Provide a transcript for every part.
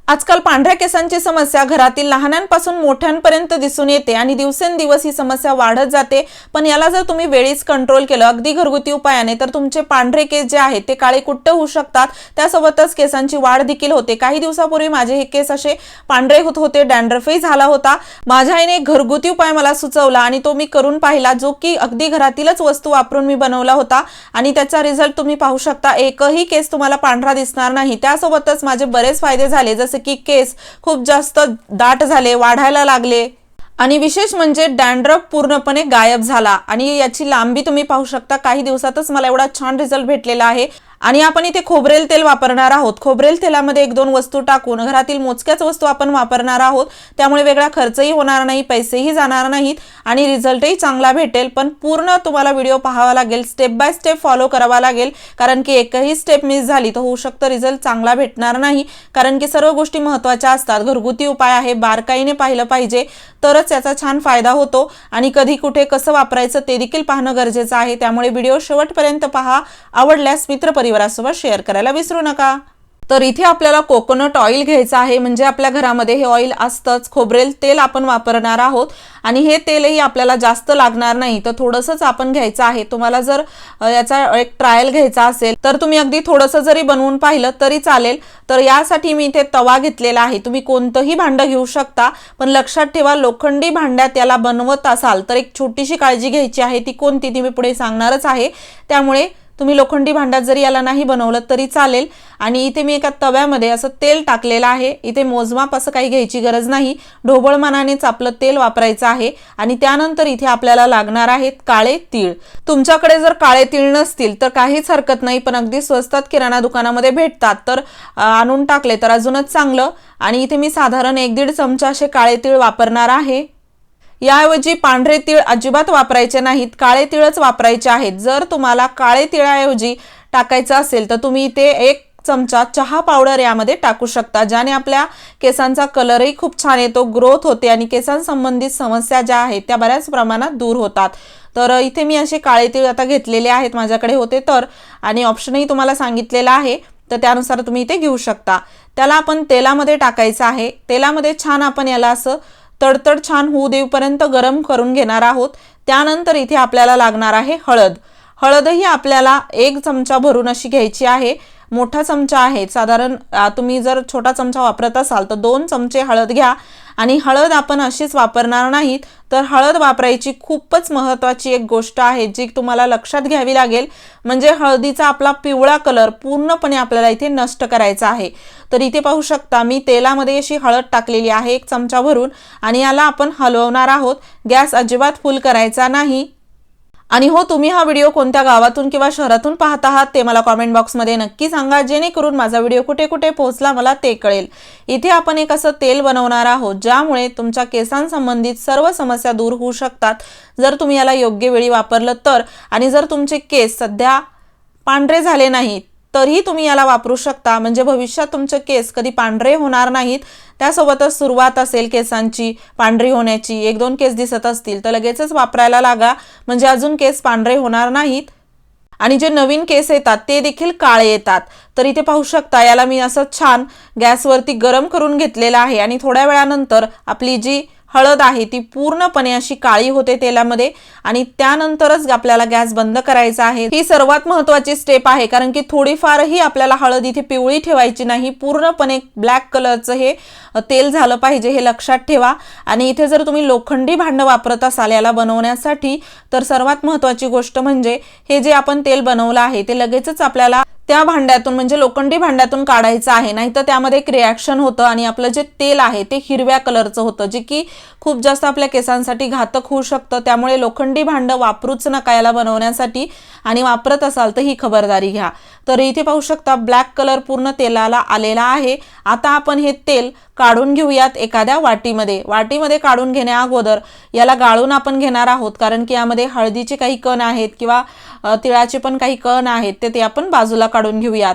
आजकाल पांढऱ्या केसांची समस्या घरातील लहानांपासून मोठ्यांपर्यंत दिसून येते आणि दिवसेंदिवस ही समस्या वाढत जाते। पण याला जर तुम्ही वेळीच कंट्रोल केलं अगदी घरगुती उपायाने तर तुमचे पांढरे केस जे आहेत ते काळे कुट्ट होऊ शकतात। त्यासोबतच केसांची वाढ देखील होते। काही दिवसापूर्वी माझे हे केस असे पांढरे होत होते, डॅन्ड्रफही झाला होता। माझ्या आईने एक घरगुती उपाय मला सुचवला आणि तो मी करून पाहिला, जो की अगदी घरातीलच वस्तू वापरून मी बनवला होता आणि त्याचा रिझल्ट तुम्ही पाहू शकता। एकही केस तुम्हाला पांढरा दिसणार नाही। त्यासोबतच माझे बरेच फायदे झाले, जसे की केस खूप जास्त दाट झाले, वाढायला लागले आणि विशेष म्हणजे डॅन्ड्रफ पूर्णपणे गायब झाला आणि याची लांबी तुम्ही पाहू शकता। काही दिवसातच मला एवढा छान रिझल्ट भेटलेला आहे। आणि आपण इथे खोबरेल तेल वापरणार आहोत। खोबरेल तेलामध्ये एक दोन वस्तू टाकून घरातील मोजक्याच वस्तू आपण वापरणार आहोत, त्यामुळे वेगळा खर्चही होणार नाही, पैसेही जाणार नाहीत आणि रिझल्टही चांगला भेटेल। पण पूर्ण तुम्हाला व्हिडिओ पाहावा लागेल, स्टेप बाय स्टेप फॉलो करावा लागेल, कारण की एकही स्टेप मिस झाली तर होऊ शकतं रिझल्ट चांगला भेटणार नाही। कारण की सर्व गोष्टी महत्त्वाच्या असतात। घरगुती उपाय आहे, बारकाईने पाहिलं पाहिजे तरच याचा छान फायदा होतो आणि कधी कुठे कसं वापरायचं ते देखील पाहणं गरजेचं आहे। त्यामुळे व्हिडिओ शेवटपर्यंत पहा। आवडल्यास मित्रपरिवारासोबत शेअर करायला विसरू नका। तर इथे आपल्याला कोकोनट ऑइल घ्यायचं आहे, म्हणजे आपल्या घरामध्ये हे ऑइल असतंच। खोबरेल तेल आपण वापरणार आहोत आणि हे तेलही आपल्याला जास्त लागणार नाही, तर थोडंसंच आपण घ्यायचं आहे। तुम्हाला जर याचा एक ट्रायल घ्यायचा असेल तर तुम्ही अगदी थोडंसं जरी बनवून पाहिलं तरी चालेल। तर यासाठी मी इथे तवा घेतलेला आहे। तुम्ही कोणतंही भांडं घेऊ शकता, पण लक्षात ठेवा लोखंडी भांड्यात याला बनवत असाल तर एक छोटीशी काळजी घ्यायची आहे। ती कोणती ती मी पुढे सांगणारच आहे। त्यामुळे तुम्ही लोखंडी भांड्यात जरी याला नाही बनवलं तरी चालेल। आणि इथे मी एका तव्यामध्ये असं तेल टाकलेलं आहे। इथे मोजमाप असं काही घ्यायची गरज नाही, ढोबळ मनानेच आपलं तेल वापरायचं आहे। आणि त्यानंतर इथे आपल्याला लागणार आहेत काळे तीळ। तुमच्याकडे जर काळे तीळ नसतील तर काहीच हरकत नाही, पण अगदी स्वस्तात किराणा दुकानामध्ये भेटतात, तर आणून टाकले तर अजूनच चांगलं। आणि इथे मी साधारण 1-1.5 चमचा असे काळे तीळ वापरणार आहे। याऐवजी पांढरे तीळ अजिबात वापरायचे नाहीत, काळे तीळच वापरायचे आहेत। जर तुम्हाला काळे तिळाऐवजी टाकायचं असेल तर तुम्ही इथे 1 चमचा चहा पावडर यामध्ये टाकू शकता, ज्याने आपल्या केसांचा कलरही खूप छान येतो, ग्रोथ होते आणि केसांसंबंधित समस्या ज्या आहेत त्या बऱ्याच प्रमाणात दूर होतात। तर इथे मी असे काळे तीळ आता घेतलेले आहेत, माझ्याकडे होते तर, आणि ऑप्शनही तुम्हाला सांगितलेला आहे, तर त्यानुसार तुम्ही इथे घेऊ शकता। त्याला आपण तेलामध्ये टाकायचं आहे। तेलामध्ये छान आपण याला असं तडतड छान होऊ देऊपर्यंत गरम करून घेणार आहोत। त्यानंतर इथे आपल्याला लागणार आहे हळद। हळदही आपल्याला 1 चमचा भरून अशी घ्यायची आहे। मोठा चमचा आहे, साधारण तुम्ही जर छोटा चमचा वापरत असाल तर 2 चमचे हळद घ्या। आणि हळद आपण अशीच वापरणार नाहीत, तर हळद वापरायची खूपच महत्त्वाची एक गोष्ट आहे जी तुम्हाला लक्षात घ्यावी लागेल, म्हणजे हळदीचा आपला पिवळा कलर पूर्णपणे आपल्याला इथे नष्ट करायचा आहे। तर इथे पाहू शकता मी तेलामध्ये अशी हळद टाकलेली आहे 1 चमचा भरून आणि याला आपण हलवणार आहोत। गॅस अजिबात फुल करायचा नाही। आणि हो, तुम्ही हा व्हिडिओ कोणत्या गावातून किंवा शहरातून पाहत आहात ते मला कमेंट बॉक्समध्ये नक्की सांगा, जेणेकरून माझा व्हिडिओ कुठे कुठे पोहोचला मला ते कळेल। इथे आपण एक असं तेल बनवणार आहोत ज्यामुळे तुमच्या केसांसंबंधित सर्व समस्या दूर होऊ शकतात, जर तुम्ही याला योग्य वेळी वापरलं तर। आणि जर तुमचे केस सध्या पांढरे झाले नाहीत तरीही तुम्ही याला वापरू शकता, म्हणजे भविष्यात तुमचे केस कधी पांढरे होणार नाहीत। त्यासोबतच सुरुवात असेल केसांची पांढरी होण्याची, 1-2 केस दिसत असतील तर लगेचच वापरायला लागा, म्हणजे अजून केस पांढरे होणार नाहीत आणि जे नवीन केस येतात ते देखील काळे येतात। तर इथे पाहू शकता याला मी असं छान गॅसवरती गरम करून घेतलेलं आहे आणि थोड्या वेळानंतर आपली जी हळद आहे ती पूर्णपणे अशी काळी होते तेलामध्ये आणि त्यानंतरच आपल्याला गॅस बंद करायचा आहे। ही सर्वात महत्त्वाची स्टेप आहे, कारण की थोडीफारही आपल्याला हळद इथे पिवळी ठेवायची नाही, पूर्णपणे ब्लॅक कलरचं हे तेल झालं पाहिजे, हे लक्षात ठेवा। आणि इथे जर तुम्ही लोखंडी भांडं वापरत असाल याला बनवण्यासाठी तर सर्वात महत्त्वाची गोष्ट म्हणजे हे जे आपण तेल बनवलं आहे ते लगेचच आपल्याला त्या भांड्यातून म्हणजे लोखंडी भांड्यातून काढायचं आहे, नाहीतर त्यामध्ये एक रिॲक्शन होतं आणि आपलं जे तेल आहे ते हिरव्या कलरचं होतं, जे की खूप जास्त आपल्या केसांसाठी घातक होऊ शकतं। त्यामुळे लोखंडी भांडं वापरूच नका याला बनवण्यासाठी, आणि वापरत असाल तर ही खबरदारी घ्या। तर इथे पाहू शकता ब्लॅक कलर पूर्ण तेलाला आलेला आहे। आता आपण हे तेल काढून घेऊयात एखाद्या वाटीमध्ये काढून घेण्या अगोदर याला गाळून आपण घेणार आहोत, कारण की यामध्ये हळदीचे काही कण आहेत किंवा तिळाचे पण काही कण आहेत, ते आपण बाजूला काढून घेऊयात।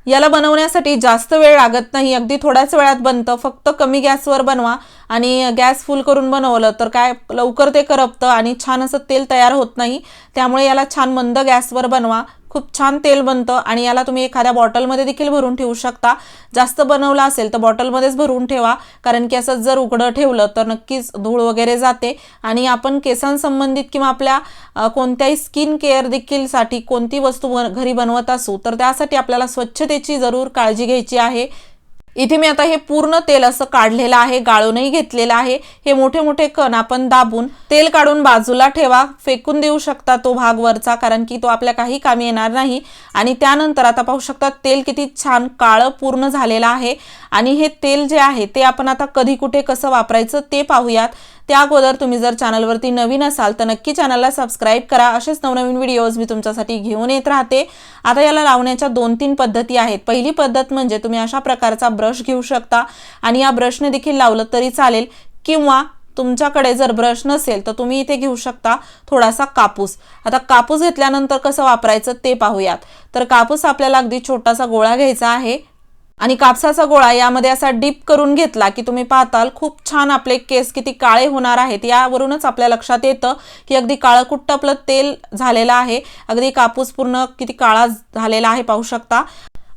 याला बनवण्यासाठी जास्त वेळ लागत नाही, अगदी थोड्याच वेळात बनतं। फक्त कमी गॅसवर बनवा आणि गॅस फुल करून बनवलं तर काय लवकर ते करपतं आणि छान असं तेल तयार होत नाही। त्यामुळे याला छान मंद गॅसवर बनवा, खूप छान तेल बनतं आणि याला तुम्ही एखाद्या बॉटलमध्ये देखील भरून ठेवू शकता। जास्त बनवलं असेल तर बॉटलमध्येच भरून ठेवा, कारण की असं जर उघडं ठेवलं तर नक्कीच धूळ वगैरे जाते आणि आपण केसांसंबंधित किंवा आपल्या कोणत्याही स्किन केअर देखील साठी कोणती वस्तू घरी बनवत असू तर त्यासाठी आपल्याला स्वच्छतेची जरूर काळजी घ्यायची आहे। इथे मी आता हे पूर्ण तेल असं काढलेलं आहे, गाळूनही घेतलेलं आहे। हे मोठे मोठे कण आपण दाबून तेल काढून बाजूला ठेवा, फेकून देऊ शकता तो भाग वरचा, कारण की तो आपल्या काही कामी येणार नाही। आणि त्यानंतर आता पाहू शकता तेल किती छान काळं पूर्ण झालेलं आहे आणि हे तेल जे आहे ते आपण आता कधी कुठे कसं वापरायचं ते पाहूयात। त्या अगोदर तुम्ही जर चॅनलवरती नवीन असाल तर नक्की चॅनलला सबस्क्राइब करा, असेच नवनवीन व्हिडिओज मी तुमच्यासाठी घेऊन येत राहते। आता याला लावण्याच्या 2-3 पद्धती आहेत। पहिली पद्धत म्हणजे तुम्ही अशा प्रकारचा ब्रश घेऊ शकता आणि या ब्रशने देखील लावलं तरी चालेल, किंवा तुमच्याकडे जर ब्रश नसेल तर तुम्ही इथे घेऊ शकता थोडासा कापूस। आता कापूस घेतल्यानंतर कसं वापरायचं ते पाहूयात। तर कापूस आपल्याला अगदी छोटासा गोळा घ्यायचा आहे आणि कापसाचा गोळा यामध्ये असा डीप करून घेतला की तुम्ही पाहताल खूप छान आपले केस किती काळे होणार आहेत। यावरूनच आपल्या लक्षात येतं की अगदी काळकुट्ट आपलं तेल झालेलं आहे, अगदी कापूस पूर्ण किती काळा झालेला आहे पाहू शकता।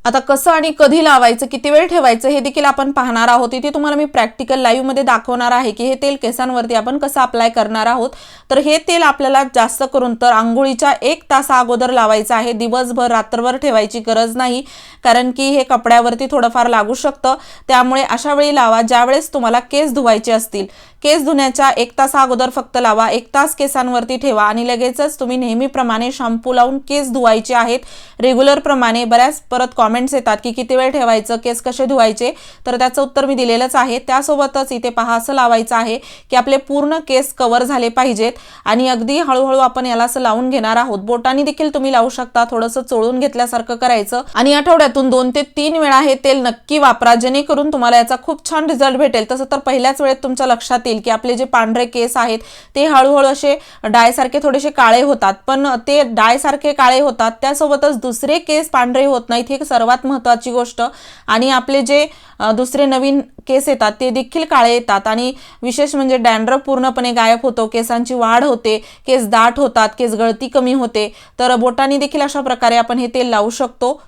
आता कसं आणि कधी लावायचं, किती वेळ ठेवायचं हे देखील आपण पाहणार आहोत। इथे तुम्हाला मी प्रॅक्टिकल लाईव्ह मध्ये दाखवणार आहे की हे तेल केसांवरती आपण कसं अप्लाय करणार आहोत। तर हे तेल आपल्याला जास्त करून तर आंघोळीच्या 1 तासा अगोदर लावायचं आहे, दिवसभर रात्रभर ठेवायची गरज नाही, कारण की हे कपड्यावरती थोडंफार लागू शकतं। त्यामुळे अशा वेळी लावा ज्यावेळेस तुम्हाला केस धुवायचे असतील। केस धुण्याच्या 1 तासा अगोदर फक्त लावा, 1 तास केसांवरती ठेवा आणि लगेचच तुम्ही नेहमीप्रमाणे शॅम्पू लावून केस धुवायचे आहेत रेग्युलर प्रमाणे। बऱ्याच परत कमेंट्स येतात की किती वेळ ठेवायचं, केस कसे धुवायचे, तर त्याचं उत्तर मी दिलेलंच आहे। त्यासोबतच इथे पहा असं लावायचं आहे की आपले पूर्ण केस कव्हर झाले पाहिजेत आणि अगदी हळूहळू आपण याला असं लावून घेणार आहोत। बोटांनी देखील तुम्ही लावू शकता, थोडंसं चोळून घेतल्यासारखं करायचं आणि आठवड्यातून 2 ते 3 वेळा हे तेल नक्की वापरा, जेणेकरून तुम्हाला याचा खूप छान रिझल्ट भेटेल। तसं तर पहिल्याच वेळेत तुमच्या लक्षात येईल की आपले जे पांढरे केस आहेत ते हळूहळू असे डायसारखे थोडेसे काळे होतात, पण ते डायसारखे काळे होतात त्यासोबतच दुसरे केस पांढरे होत नाहीत, हे सर्वात महत्त्वाची गोष्ट। आणि आपले जे दुसरे नवीन केस येतात ते देखील काळे येतात आणि विशेष म्हणजे डॅन्ड्रफ पूर्णपणे गायब होतो, केसांची वाढ होते, केस दाट होतात, केस गळती कमी होते। तर बोटांनी देखील अशा प्रकारे आपण हे तेल लावू शकतो।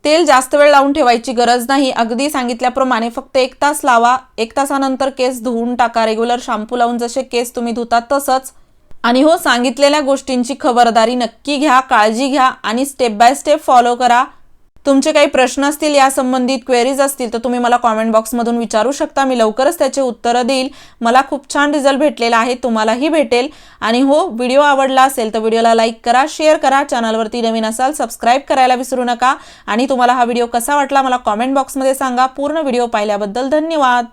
तेल जास्त वेळ लावून ठेवायची गरज नाही, अगदी सांगितल्याप्रमाणे फक्त 1 तास लावा, 1 तासानंतर केस धुवून टाका, रेग्युलर शॅम्पू लावून जसे केस तुम्ही धुतात तसंच। आणि हो, सांगितलेल्या गोष्टींची खबरदारी नक्की घ्या, काळजी घ्या आणि स्टेप बाय स्टेप फॉलो करा। तुमचे काही प्रश्न असतील, या संबंधित क्वेरीज असतील तर तुम्ही मला कमेंट बॉक्समधून विचारू शकता, मी लवकरच त्याचे उत्तरं देईल। मला खूप छान रिझल्ट भेटलेला आहे, तुम्हालाही भेटेल। आणि हो, व्हिडिओ आवडला असेल तर व्हिडिओला लाईक करा, शेअर करा, चॅनलवरती नवीन असाल सबस्क्राइब करायला विसरू नका। आणि तुम्हाला हा व्हिडिओ कसा वाटला मला कमेंट बॉक्समध्ये सांगा। पूर्ण व्हिडिओ पाहिल्याबद्दल धन्यवाद।